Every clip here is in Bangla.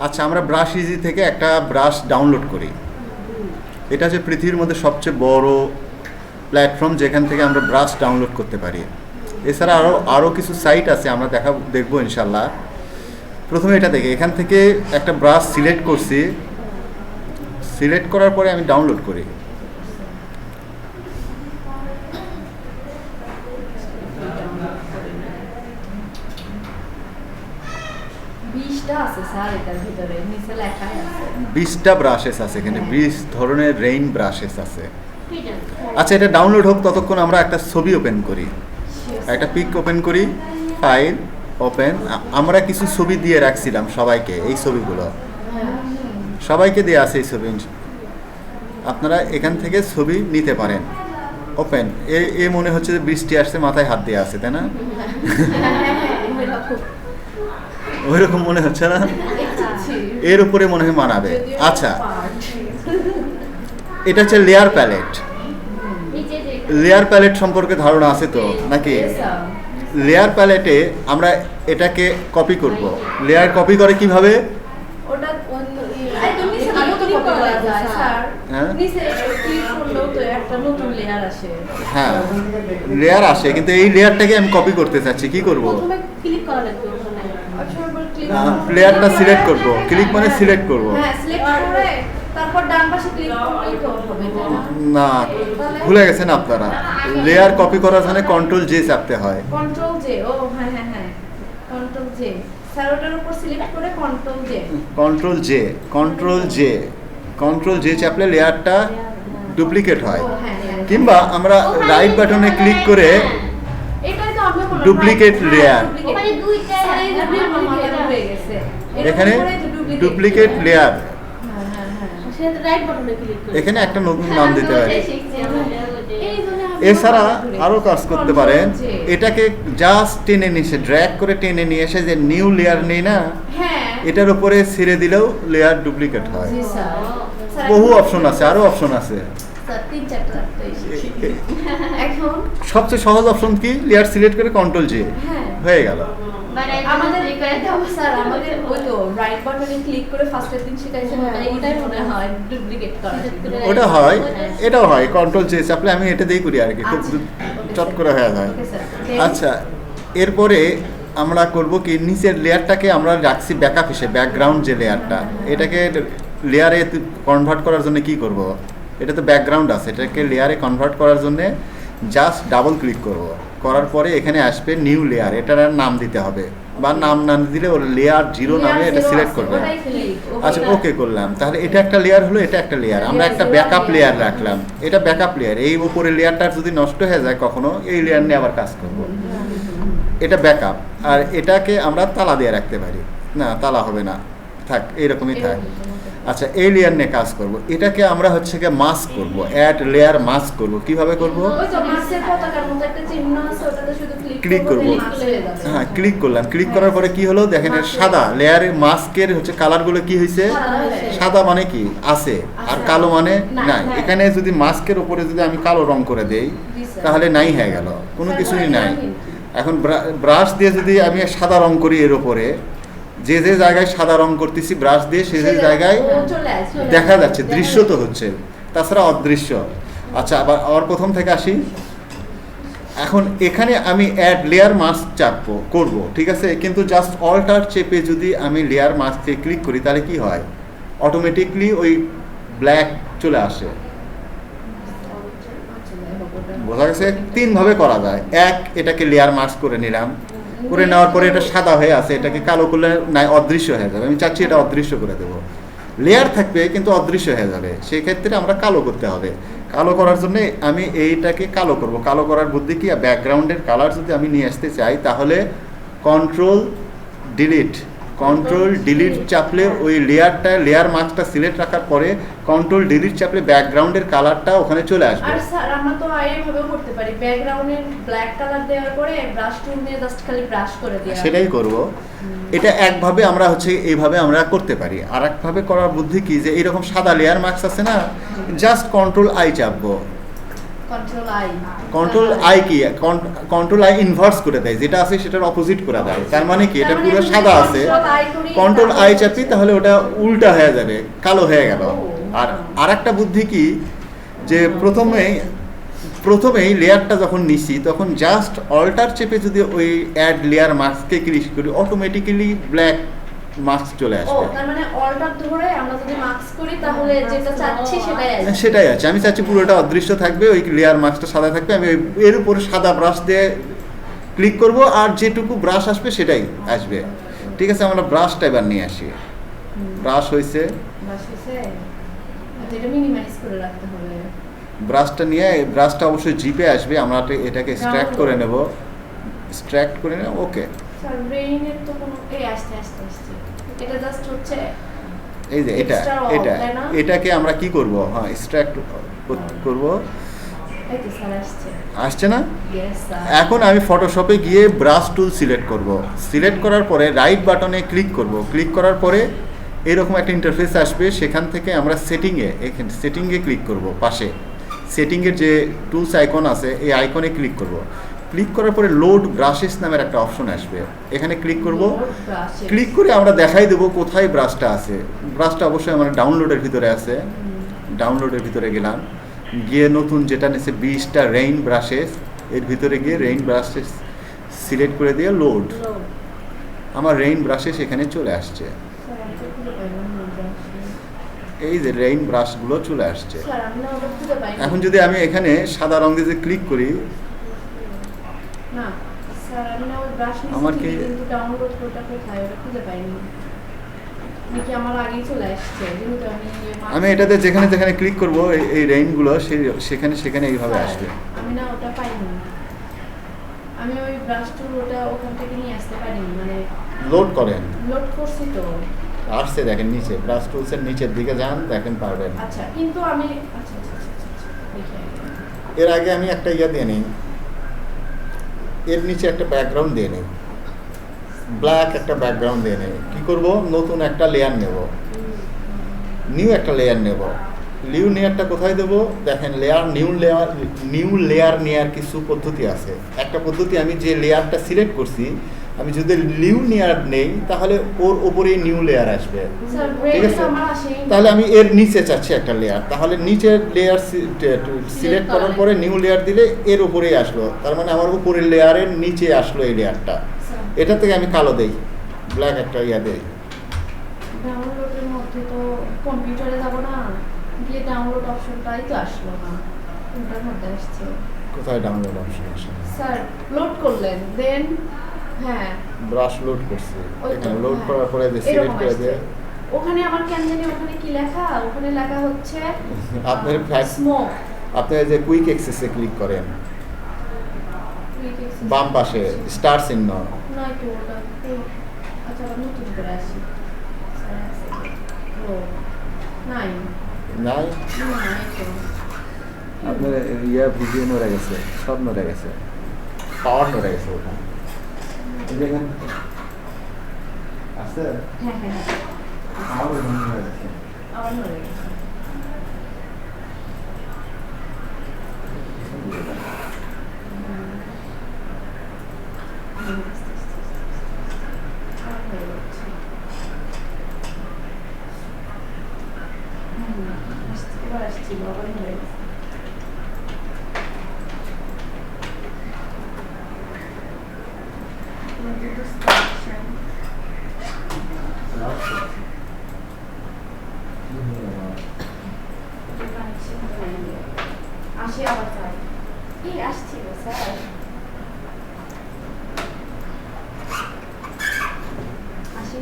আচ্ছা, আমরা ব্রাশ ইজি থেকে একটা ব্রাশ ডাউনলোড করি। এটা হচ্ছে পৃথিবীর মধ্যে সবচেয়ে বড় প্ল্যাটফর্ম যেখান থেকে আমরা ব্রাশ ডাউনলোড করতে পারি। এছাড়া আরও কিছু সাইট আছে, আমরা দেখবো ইনশাল্লাহ। প্রথমে এটা থেকে এখান থেকে একটা ব্রাশ সিলেক্ট করছি, সিলেক্ট করার পরে আমি ডাউনলোড করি। আছে স্যার, এটার ভিতরে নিচে লেখাই আছে 20টা ব্রাশেস আছে এখানে, 20 ধরনের রেইন ব্রাশেস আছে। আচ্ছা, এটা ডাউনলোড হোক ততক্ষণ আমরা একটা ছবি ওপেন করি, একটা পিক ওপেন করি, ফাইল ওপেন। আমরা কিছু ছবি দিয়ে রাখছিলাম সবাইকে, এই ছবিগুলো সবাইকে দিয়ে আছে এই ছবি। আপনারা এখান থেকে ছবি নিতে পারেন। ওপেন। এ মনে হচ্ছে যে বৃষ্টি আসছে, মাথায় হাত দিয়ে আছে, তাই না? ওইরকম মনে হচ্ছে না? এর উপরে মনে হয় মানাবে। আচ্ছা, এটা হচ্ছে লেয়ার প্যালেট। লেয়ার প্যালেট সম্পর্কে ধারণা আছে তো নাকি? লেয়ার প্যালেটে আমরা এটাকে কপি করব। লেয়ার কপি করে কিভাবে? হ্যাঁ, লেয়ার আসে, কিন্তু এই লেয়ারটাকে আমি কপি করতে চাচ্ছি। কি করব? লেয়ারটা সিলেক্ট করব। ক্লিক মানে সিলেক্ট করব। না, ভুলে গেছেন আপনারা। লেয়ার কপি করার জন্য কন্ট্রোল জে চাপতে হয়। কন্ট্রোল জে, ও হ্যাঁ হ্যাঁ হ্যাঁ, কন্ট্রোল জে। স্যার ওটার উপর সিলেক্ট করে control J, control J, control J, control J চাপলে লেয়ারটা ডুপ্লিকেট হয়। কিংবা আমরা রাইট বাটনে ক্লিক করে ডুপ্লিকেট লেয়ার, এখানে ডুপ্লিকেট লেয়ার, এখানে একটা নতুন নাম দিতে পারে। এছাড়া আরো কাজ করতে পারেন, এটাকে জাস্ট টেনে নিয়ে এসে, ড্র্যাগ করে টেনে নিয়ে এসে যে নিউ লেয়ার নেই না, এটার উপরে ছেড়ে দিলেও লেয়ার ডুপ্লিকেট হয়। বহু অপশন আছে, আরো অপশন আছে। সবচেয়ে সহজ অপশন কি? লেয়ার সিলেক্ট করে কন্ট্রোল জে, হয়ে গেল। ওটা হয়, এটাও হয়। কন্ট্রোল জে চাপলে আমি এটা দিয়েই করি আর কি, খুব চট করে হয়ে যায়। আচ্ছা, এরপরে আমরা করব কি, নিচের লেয়ারটাকে আমরা রাখছি ব্যাকআপ হিসেবে, ব্যাকগ্রাউন্ড যে লেয়ারটা, এটাকে লেয়ারে কনভার্ট করার জন্য কি করব? এটা তো ব্যাকগ্রাউন্ড আছে, এটাকে লেয়ারে কনভার্ট করার জন্য জাস্ট ডাবল ক্লিক করব। করার পরে এখানে আসবে নিউ লেয়ার, এটার নাম দিতে হবে, বা নাম না দিলে ওর লেয়ার 0 নামে এটা সিলেক্ট করবে। আচ্ছা, ওকে করলাম। তাহলে এটা একটা লেয়ার হলো, এটা একটা লেয়ার। আমরা একটা ব্যাকআপ লেয়ার রাখলাম, এটা ব্যাকআপ লেয়ার। এই উপরে লেয়ারটা যদি নষ্ট হয়ে যায় কখনো, এই লেয়ার নিয়ে আবার কাজ করব। এটা ব্যাকআপ। আর এটাকে আমরা তালা দিয়ে রাখতে পারি। না, তালা হবে না, থাক, এইরকমই থাক। আচ্ছা, এই লেয়ার নিয়ে কাজ করব। এটাকে আমরা হচ্ছে গিয়ে মাস্ক করব, অ্যাড লেয়ার মাস্ক করব। কিভাবে করব? ক্লিক করব। হ্যাঁ, ক্লিক করলাম। ক্লিক করার পরে কি হলো দেখেন, সাদা লেয়ারের মাস্কের হচ্ছে কালারগুলো কি হয়েছে? সাদা মানে কি আছে, আর কালো মানে নাই। এখানে যদি মাস্কের উপরে যদি আমি কালো রং করে দেই, তাহলে নাই হয়ে গেল, কোনো কিছুই নাই। এখন ব্রাশ দিয়ে যদি আমি সাদা রং করি, এর উপরে যে যে জায়গায় সাদা রং করতেছি ব্রাশ দিয়ে, সে যে জায়গায় দেখা যাচ্ছে, দৃশ্য তো হচ্ছে, তাছাড়া অদৃশ্য। আচ্ছা, আবার প্রথম থেকে আসি। এখন এখানে আমি অ্যাড লেয়ার মাস্ক চাপবো, করব, ঠিক আছে? কিন্তু জাস্ট অল্টার চেপে যদি আমি লেয়ার মাস্কে ক্লিক করি, তাহলে কি হয়? অটোমেটিকলি ওই ব্ল্যাক চলে আসে। বোঝা গেছে? 3 ভাবে করা যায়। এক, এটাকে লেয়ার মাস্ক করে নিলাম, করে নেওয়ার পরে এটা সাদা হয়ে আছে, এটাকে কালো করলে নাই, অদৃশ্য হয়ে যাবে। আমি চাচ্ছি এটা অদৃশ্য করে দেবো। লেয়ার থাকবে কিন্তু অদৃশ্য হয়ে যাবে, সেই ক্ষেত্রে আমরা কালো করতে হবে। কালো করার জন্য আমি এইটাকে কালো করব। কালো করার বুদ্ধি কি? ব্যাকগ্রাউন্ডের কালার যদি আমি নিয়ে আসতে চাই, তাহলে কন্ট্রোল ডিলিট চাপলে ওই লেয়ারটা, লেয়ার মাস্কটা সিলেক্ট রাখার পরে কন্ট্রোল ডিলিট চাপলে ব্যাকগ্রাউন্ডের কালারটা ওখানে চলে আসবে। আর স্যার, আমরা তো এইভাবে করতে পারি, ব্যাকগ্রাউন্ডের ব্ল্যাক কালার দেওয়ার পরে ব্রাশ টুল দিয়ে জাস্ট খালি ব্রাশ করে দেয়া। সেটাই করব। এটা একভাবে আমরা হচ্ছে এইভাবে আমরা করতে পারি। আর একভাবে করার বুদ্ধি কি, যে এইরকম সাদা লেয়ার মাস্ক আছে না, জাস্ট কন্ট্রোল আই চাপবো, কন্ট্রোল আই কি কন্ট্রোল আই ইনভার্স করে দেয়, যেটা আছে সেটার অপোজিট করে দেয়। তার মানে কি, এটা পুরো সাদা আছে, কন্ট্রোল আই চাপি তাহলে ওটা উল্টা হয়ে যাবে, কালো হয়ে গেল। আর আরেকটা বুদ্ধি কি, যে প্রথমেই লেয়ারটা যখন নিছি তখন জাস্ট অল্টার চেপে যদি ওই অ্যাড লেয়ার মাস্ককে ক্লিক করি, অটোমেটিক্যালি ব্ল্যাক মাস্ক চলে আসবে। তার মানে অল্টার ধরে আমরা যদি মাস্ক করি তাহলে যেটা চাচ্ছি সেটাই আছে। আমি চাচ্ছি পুরোটা অদৃশ্য থাকবে, ওই লেয়ার মাস্কটা সাদা থাকবে, আমি এর উপরে সাদা ব্রাশ দিয়ে ক্লিক করব, আর যেটুকু ব্রাশ আসবে সেটাই আসবে। ঠিক আছে, আমরা ব্রাশটা এবার নিয়ে আসি। ব্রাশ হয়েছে, এটা মিনিমাইজ করে রাখতে হবে। ব্রাশটা নিয়ে, ব্রাশটা অবশ্যই জিপে আসবে, আমরা এটাকে এক্সট্রাক্ট করে নেব, এক্সট্রাক্ট করে নেব। ওকে স্যার ব্রেইনের তো কোনো আসতে এটা জাস্ট হচ্ছে এই যে এটাকে আমরা কি করব, হ্যাঁ এক্সট্রাক্ট করব। এই তো স্যার আসছে না? Yes sir. এখন আমি ফটোশপে গিয়ে ব্রাশ টুল সিলেক্ট করব। সিলেক্ট করার পরে রাইট বাটনে ক্লিক করব। ক্লিক করার পরে এরকম একটা ইন্টারফেস আসবে, সেখান থেকে আমরা সেটিংয়ে ক্লিক করব। পাশে সেটিংয়ের যে টুলস আইকন আছে, এই আইকনে ক্লিক করব। ক্লিক করার পরে লোড ব্রাশেস নামের একটা অপশন আসবে, এখানে ক্লিক করব। ক্লিক করে আমরা দেখাই দেবো কোথায় ব্রাশটা আছে। ব্রাশটা অবশ্যই আমার ডাউনলোডের ভিতরে আছে। ডাউনলোডের ভিতরে গেলাম, গিয়ে নতুন যেটা নিয়েছে 20টা রেইন ব্রাশেস, এর ভিতরে গিয়ে রেইন ব্রাশেস সিলেক্ট করে দিয়ে লোড, আমার রেইন ব্রাশেস এখানে চলে আসছে। এই যে রেইন ব্রাশগুলো চলে আসছে। এখন যদি আমি এখানে সাদা রং দিয়ে ক্লিক করি, না স্যার আমি না ওই ব্রাশ নিয়ে আমার কি কিন্তু ডাউনলোড করতে কোথায় ওটা খুঁজে পাইনি। নাকি আমার আগেই চলে আসছে, যেহেতু আমি এটাতে যেখানে যেখানে ক্লিক করব এই রেইনগুলো সেখানে এইভাবে আসবে। আমি না ওটা পাইনি, আমি ওই ব্রাশ টুল ওটা ওখান থেকে নিয়ে আসতে পারিনি, মানে লোড করেন। লোড করছি তো আসছে, দেখেন নিচে ব্রাশ টুলসের নিচের দিকে যান, দেখেন পারবেন। আচ্ছা কিন্তু আমি আচ্ছা এর আগে আমি একটা দিয়ে নিই, এর নিচে একটা ব্যাকগ্রাউন্ড দিয়ে নিই, ব্ল্যাক একটা ব্যাকগ্রাউন্ড দিয়ে নেই। কী করব, নতুন একটা লেয়ার নেব, নিউ একটা লেয়ার নেব। নিউ লেয়ারটা কোথায় দেবো, দেখেন নিউ লেয়ার নেওয়ার কিছু পদ্ধতি আছে। একটা পদ্ধতি, আমি যে লেয়ারটা সিলেক্ট করছি, আমি যদি নিউ লেয়ার নেই তাহলে ওর ওপরে নিউ লেয়ার আসবে। ঠিক আছে, তাহলে আমি এর নিচে চাচ্ছি একটা লেয়ার, তাহলে নিচের লেয়ার সিলেক্ট করার পরে নিউ লেয়ার দিলে এর উপরেই আসলো, তার মানে আমার উপরের লেয়ারের নিচে আসলো এই লেয়ারটা। এটা থেকে আমি কালো দেই, ব্ল্যাক একটা দেই। ডাউনলোডের মধ্যে তো কম্পিউটারে যাব না, গিয়ে ডাউনলোড অপশনটাই তো আসলো না, কোনটার মধ্যে আসছে? কোথায় ডাউনলোড অপশন আসে? স্যার লোড করলেন, দেন হ্যাঁ ব্রাশ লোড করছি, এখানে লোড করার পরে যে সিলেক্ট করে দেয়, ওখানে আমার কেন জানি ওখানে কি লেখা, ওখানে লেখা হচ্ছে আপনার স্মোক। আপনি যে কুইক অ্যাক্সেসে ক্লিক করেন, বাম পাশে স্টার চিহ্ন। না তো ওটা আচ্ছা নতুন করে আসি। ও নাই নাই, আপনার ভিডিও নড়ে গেছে, সব নড়ে গেছে, পাওয়ার নড়ে গেছে ওখানে। দেখেন আছে, হ্যাঁ হ্যাঁ আমার নড়ে গেছে, আমার নড়ে গেছে। আসি আবার স্যার, কি আসছিল স্যার? আসি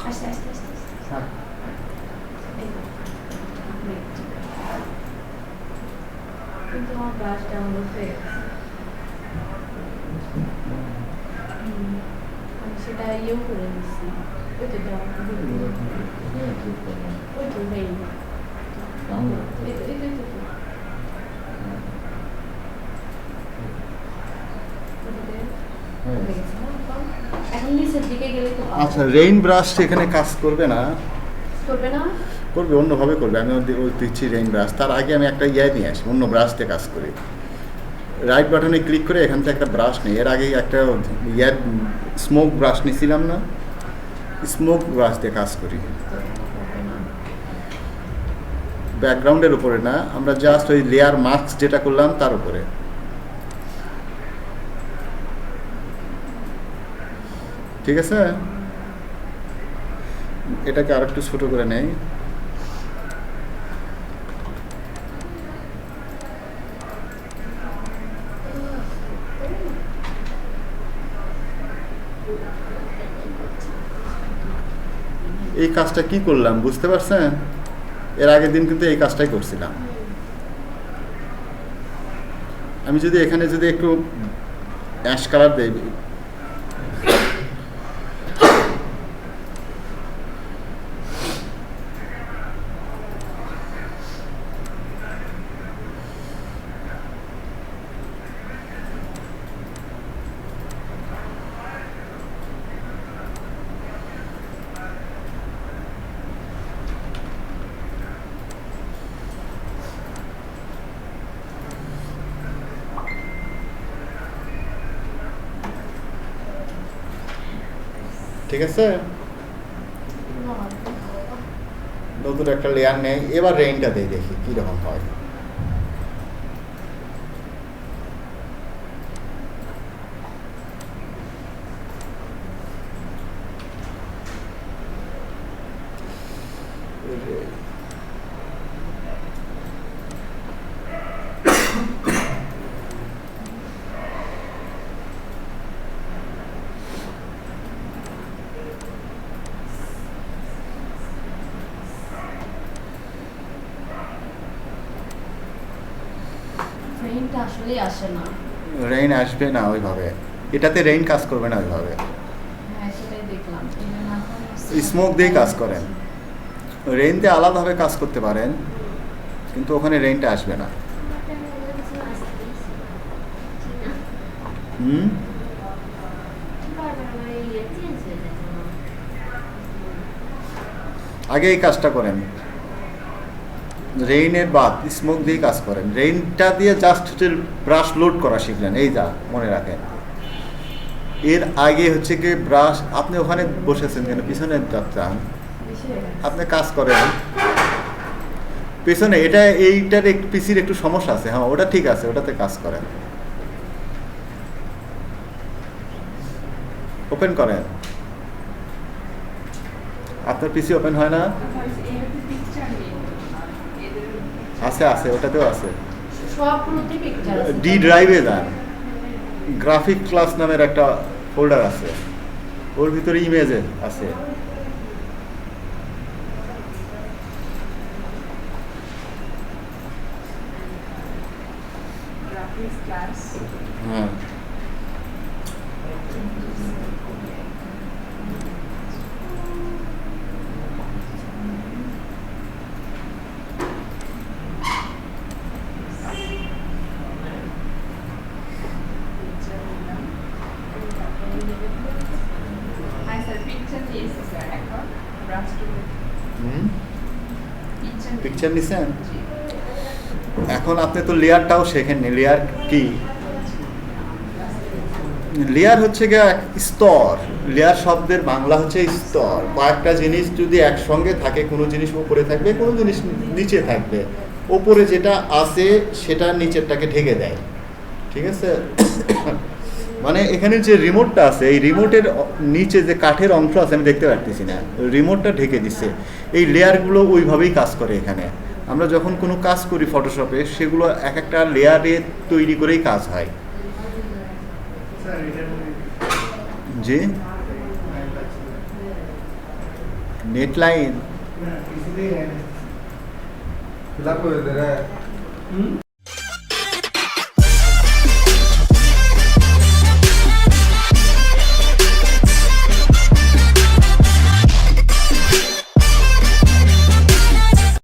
আস্তে আস্তে আস্তে হ্যাঁ কিন্তু আমার ব্রাশ ডাউনলোড হয়ে গেছে, আমি সেটা ইয়েও করে নিচ্ছি। ওই তো ডাউনলোড, ওই তো নেই, আচ্ছা রেইন ব্রাশ এখানে কাজ করবে না, করবে না। করবে, অন্যভাবে করবে। আমি ওই দিচ্ছি রেইন ব্রাশ, তার আগে আমি একটা ইয়ে নিয়ে আসি, অন্য ব্রাশ দিয়ে কাজ করি। রাইট বাটনে ক্লিক করে এখান থেকে একটা ব্রাশ নিই। এর আগেই একটা ইয়ার স্মোক ব্রাশ নিয়েছিলাম না, স্মোক ব্রাশ দিয়ে কাজ করি। ব্যাকগ্রাউন্ডের উপরে না, আমরা জাস্ট ওই লেয়ার মাস্ক যেটা করলাম তার উপরে। ঠিক আছে, এটাকে আর একটু ছোট করে নেই। এই কাজটা কি করলাম বুঝতে পারছেন? এর আগের দিন কিন্তু এই কাজটাই করছিলাম। আমি যদি এখানে যদি একটু অ্যাশ কালার দেই, ঠিক আছে, নতুন একটা লেয়ার নেই। এবার রেইনটা দেই, দেখি কীরকম হয়। রেইনটা আসলেই আসে না। রেইন আসবে না ওইভাবে, এটাতে রেইন কাজ করবে না ওইভাবে। হ্যাঁ, সেটাই দেখলাম। স্মোক দিয়ে কাজ করেন, রেইন দিয়ে আলাদাভাবে কাজ করতে পারেন, কিন্তু ওখানে রেইনটা আসবে না। হুম, আগে এই কাজটা করেন, রেইনের বাদ স্মোক দিয়ে কাজ করেন। রেইনটা দিয়ে জাস্ট হচ্ছে ব্রাশ লোড করা শিখলেন, এই যা মনে রাখেন। এর আগে হচ্ছে কি ব্রাশ, আপনি ওখানে বসেছেন কেন, পিছনে যাচ্ছেন, আপনি কাজ করেন পেছনে। এটা এইটার একটু পিসির একটু সমস্যা আছে, হ্যাঁ ওটা ঠিক আছে, ওটাতে কাজ করেন। ওপেন করেন, আপনার পিসি ওপেন হয় না? আছে আছে, ওটাতেও আছে। সবগুলোতে পিকচার আছে। ডি ড্রাইভে যান, গ্রাফিক ক্লাস নামের একটা ফোল্ডার আছে, ওর ভিতরে ইমেজে আছে। হ্যাঁ, পিকচার নিছেন। এখন আপনি তো লেয়ারটাও শেখেননি। লেয়ার কি? লেয়ার হচ্ছে গিয়ে স্তর। লেয়ার শব্দের বাংলা হচ্ছে স্তর। কয়েকটা জিনিস যদি একসঙ্গে থাকে, কোনো জিনিস উপরে থাকবে, কোনো জিনিস নিচে থাকবে, ওপরে যেটা আছে সেটা নিচেরটাকে ঢেকে দেয়। ঠিক আছে, মানে এখানে যে রিমোটটা আছে, এই রিমোটের নিচে যে কাঠের অংশ আছে আমি দেখতে পারতেছি না, রিমোটটা ঢেকে দিচ্ছে। এই লেয়ারগুলো ওইভাবেই কাজ করে। এখানে আমরা যখন কোনো কাজ করি ফটোশপে, সেগুলো এক একটা লেয়ারে তৈরি করেই কাজ হয়। জি, নেট লাইন